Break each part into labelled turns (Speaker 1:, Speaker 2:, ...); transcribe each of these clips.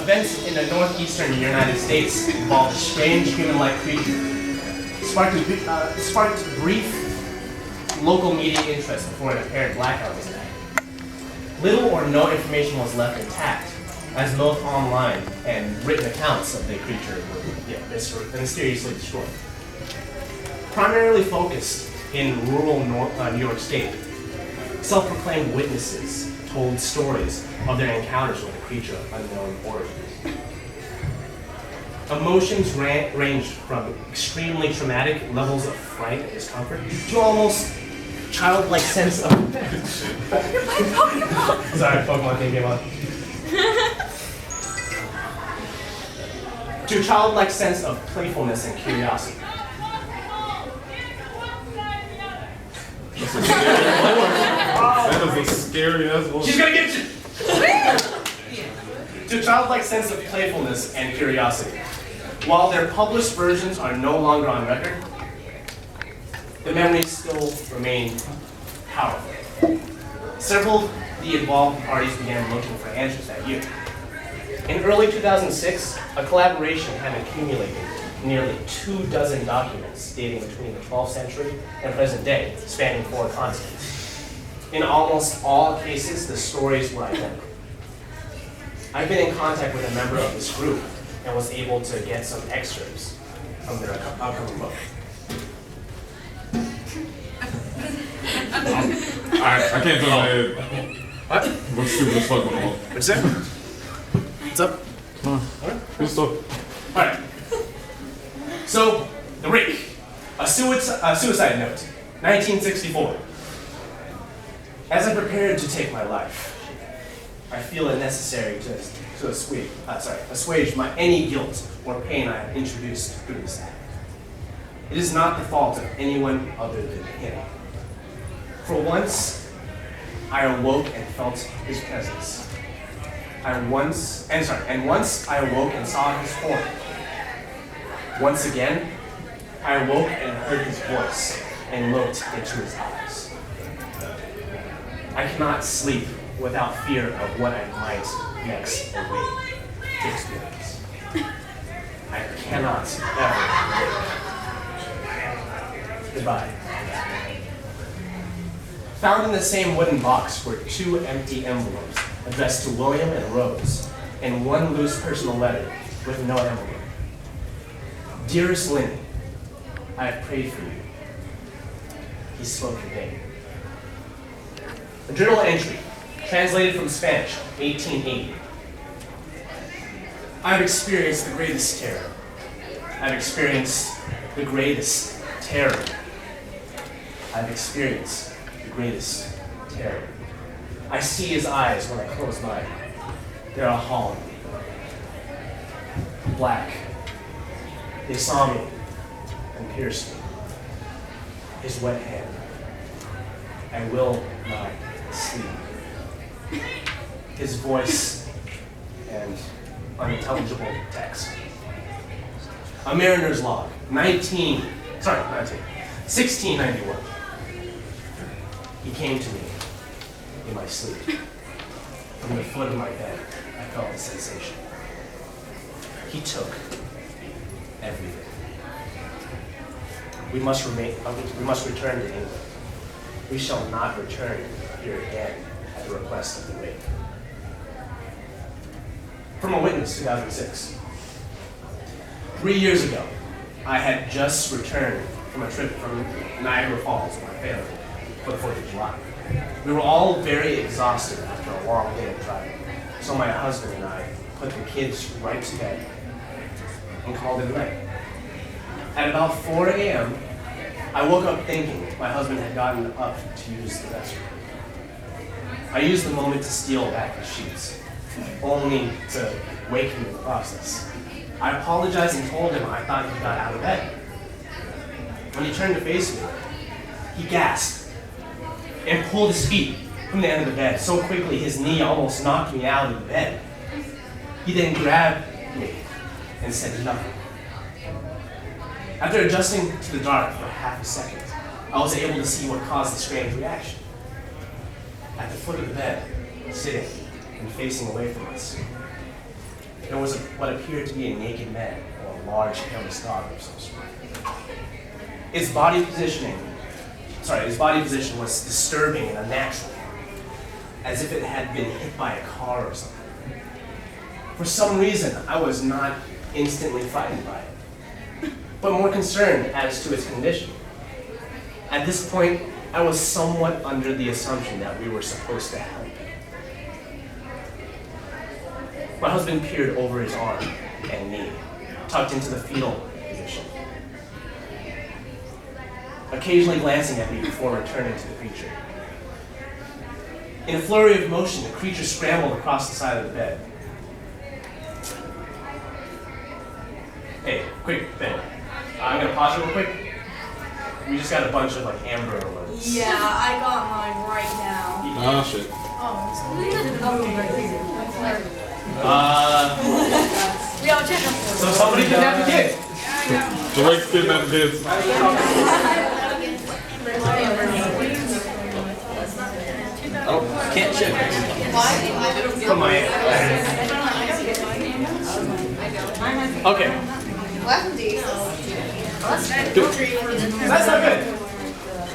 Speaker 1: Events in the northeastern United States involved a strange human-like creature. Sparked brief local media interest before an apparent blackout was enacted. Little or no information was left intact, as both online and written accounts of the creature were mysteriously destroyed. Primarily focused in rural New York State, self-proclaimed witnesses told stories of their encounters with a creature of unknown origins. Emotions ranged from extremely traumatic levels of fright and discomfort to almost childlike sense of sorry, Pokemon thing came on. To a childlike sense of playfulness and curiosity.
Speaker 2: That was a scary ass one.
Speaker 1: She's gonna get you! To a childlike sense of playfulness and curiosity. While their published versions are no longer on record, the memories still remain powerful. Several of the involved parties began looking for answers that year. In early 2006, a collaboration had accumulated nearly 24 documents dating between the 12th century and present day, spanning 4 continents. In almost all cases, the stories were identical. I've been in contact with a member of this group and was able to get some excerpts from their upcoming book.
Speaker 2: I can't do it.
Speaker 1: What?
Speaker 2: What's stupid as fuck, man?
Speaker 1: What's that? What's up?
Speaker 2: Good stuff.
Speaker 1: All right. So, the Rake, a suicide note, 1964. As I prepared to take my life, I feel it necessary to assuage any guilt or pain I have introduced through this act. It is not the fault of anyone other than him. For once, I awoke and felt his presence. And once I awoke and saw his form. Once again, I awoke and heard his voice and looked into his eyes. I cannot sleep without fear of what I might next awake to experience. I cannot ever wake. Goodbye. Found in the same wooden box were 2 empty envelopes addressed to William and Rose, and 1 loose personal letter with no envelope. Dearest Lenny, I have prayed for you. He spoke in vain. A journal entry, translated from Spanish, 1880. I've experienced the greatest terror. I've experienced the greatest terror. I've experienced the greatest terror. I see his eyes when I close mine. They're a hollow, black. They saw me and pierced me. His wet hand. I will not sleep. His voice and unintelligible text. A mariner's log, 1691. He came to me in my sleep. From the foot of my bed, I felt a sensation. He took everything. We must return to England. We shall not return here again at the request of the Rake. From a witness, 2006. 3 years ago, I had just returned from a trip from Niagara Falls with my family for the 4th of July. We were all very exhausted after a long day of driving, so my husband and I put the kids right to bed and called it a night. At about 4 a.m., I woke up thinking my husband had gotten up to use the restroom. I used the moment to steal back the sheets, only to wake him in the process. I apologized and told him I thought he got out of bed. When he turned to face me, he gasped and pulled his feet from the end of the bed so quickly his knee almost knocked me out of the bed. He then grabbed me and said nothing. After adjusting to the dark for half a second, I was able to see what caused the strange reaction. At the foot of the bed, sitting and facing away from us, there was what appeared to be a naked man or a large hairless dog of some sort. Its body position was disturbing and unnatural, as if it had been hit by a car or something. For some reason, I was not instantly frightened by it, but more concerned as to its condition. At this point, I was somewhat under the assumption that we were supposed to help. My husband peered over his arm and knee, tucked into the fetal position, occasionally glancing at me before returning to the creature. In a flurry of motion, the creature scrambled across the side of the bed. Hey, quick, Ben. I'm gonna pause real quick. We just got a bunch of Amber alerts.
Speaker 3: Yeah, I got mine right now.
Speaker 2: Oh shit.
Speaker 3: We all check them.
Speaker 1: So somebody kidnapped a kid.
Speaker 2: The Rake's kidnapped kids.
Speaker 4: Oh, can't check.
Speaker 1: From my Okay. That's not good.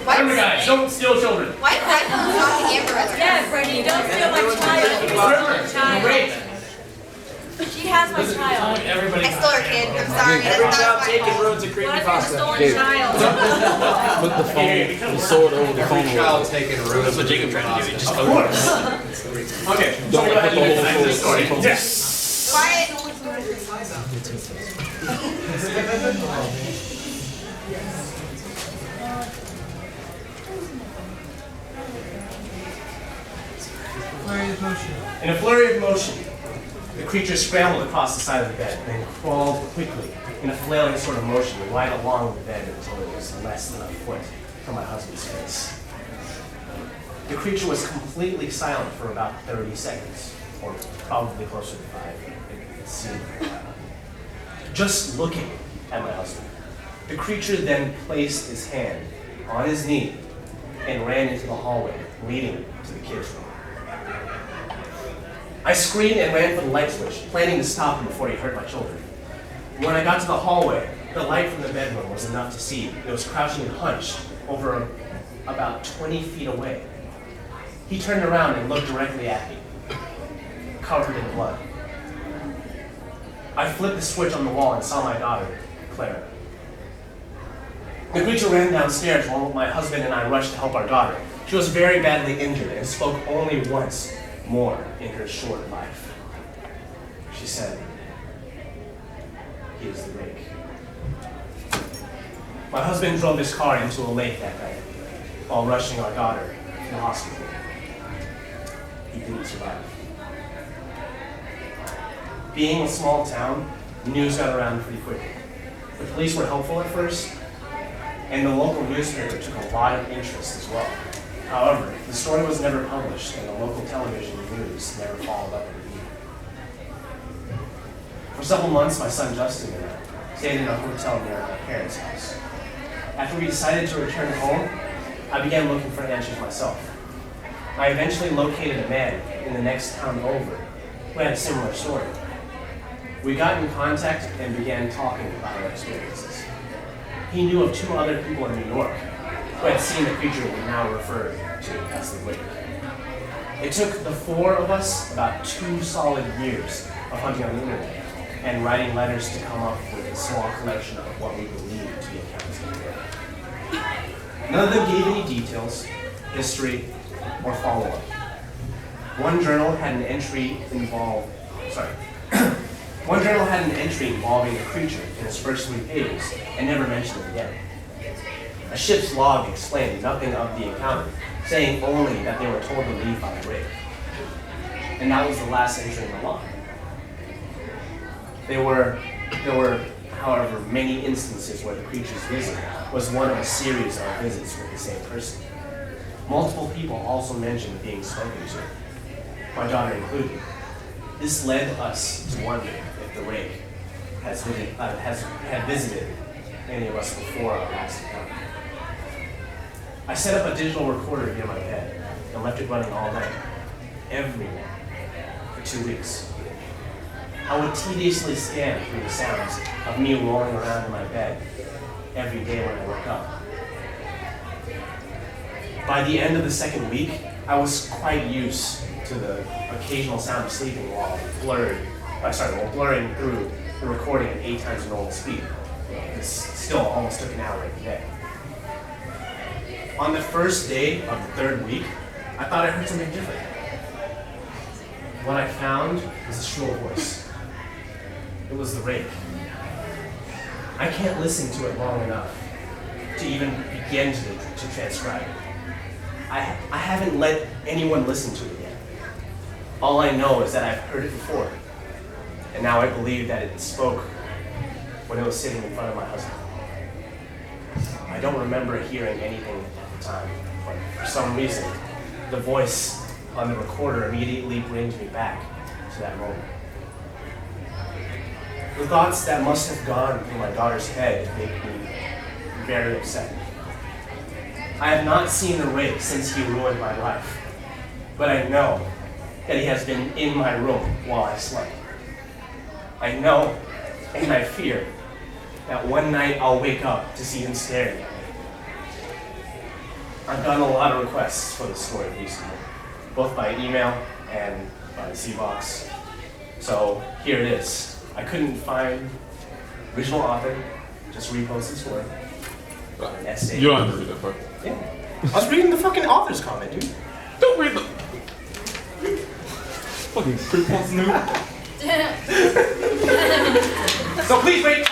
Speaker 1: Remember, guys, don't steal children.
Speaker 5: Why did I talk to Amber?
Speaker 3: Yeah, Freddie, don't steal my child.
Speaker 1: Great.
Speaker 3: She has my child.
Speaker 1: Everybody.
Speaker 5: I stole her kid. I'm sorry.
Speaker 4: Every
Speaker 5: That's
Speaker 4: job
Speaker 5: not my
Speaker 4: taken
Speaker 5: fault.
Speaker 4: ruins a
Speaker 3: What
Speaker 4: creepy
Speaker 3: if it's a
Speaker 4: pasta.
Speaker 3: stolen child?
Speaker 2: Put the phone, the sword over the phone.
Speaker 4: Child taken ruins. That's what Jacob tried to do. He just
Speaker 1: Of course. Okay. So
Speaker 2: Don't
Speaker 1: go ahead
Speaker 2: put the
Speaker 1: and
Speaker 2: whole
Speaker 1: get the story.
Speaker 2: phone.
Speaker 1: Yes.
Speaker 5: Quiet.
Speaker 1: In a flurry of motion, the creature scrambled across the side of the bed, then crawled quickly in a flailing sort of motion right along the bed until it was less than a foot from my husband's face. The creature was completely silent for about 30 seconds, or probably closer to 5. It seemed a while. Just looking at my husband. The creature then placed his hand on his knee and ran into the hallway leading to the kids' room. I screamed and ran for the light switch, planning to stop him before he hurt my children. When I got to the hallway, the light from the bedroom was enough to see it was crouching and hunched over about 20 feet away. He turned around and looked directly at me, covered in blood. I flipped the switch on the wall and saw my daughter, Clara. The creature ran downstairs while my husband and I rushed to help our daughter. She was very badly injured and spoke only once more in her short life. She said, "He is the Rake." My husband drove his car into a lake that night while rushing our daughter to the hospital. He didn't survive. Being a small town, news got around pretty quickly. The police were helpful at first, and the local newspaper took a lot of interest as well. However, the story was never published, and the local television news never followed up with it. For several months, my son Justin and I stayed in a hotel near my parents' house. After we decided to return home, I began looking for answers myself. I eventually located a man in the next town over who had a similar story. We got in contact and began talking about our experiences. He knew of 2 other people in New York who had seen the creature we now refer to as the Rake. It took the 4 of us about 2 solid years of hunting on the internet and writing letters to come up with a small collection of what we believed to be accounts of the Rake. None of them gave any details, history, or follow-up. One journal had an entry involving the creature in its first 3 pages and never mentioned it again. A ship's log explained nothing of the encounter, saying only that they were told to leave by the Rake. And that was the last entry in the log. There were, however, many instances where the creature's visit was one of a series of visits with the same person. Multiple people also mentioned being spoken to, my daughter included. This led us to wonder if the Rake had visited any of us before our last encounter. I set up a digital recorder near my bed and left it running all night, every night, for 2 weeks. I would tediously scan through the sounds of me rolling around in my bed every day when I woke up. By the end of the second week, I was quite used to the occasional sound of sleeping while blurring through the recording at 8 times normal speed. This still almost took an hour every day. On the first day of the third week, I thought I heard something different. What I found was a shrill voice. It was the Rake. I can't listen to it long enough to even begin to transcribe it. I haven't let anyone listen to it yet. All I know is that I've heard it before, and now I believe that it spoke when it was sitting in front of my husband. I don't remember hearing anything at the time, but for some reason, the voice on the recorder immediately brings me back to that moment. The thoughts that must have gone through my daughter's head make me very upset. I have not seen the Rake since he ruined my life, but I know that he has been in my room while I slept. I know and I fear that one night I'll wake up to see him staring at me. I've gotten a lot of requests for this story recently, both by email and by the C-Box. So here it is. I couldn't find original author, just repost the story. An essay.
Speaker 2: You don't have to read that part.
Speaker 1: Yeah. I was reading the fucking author's comment, dude.
Speaker 2: Don't read the fucking creep noob.
Speaker 1: So please wait.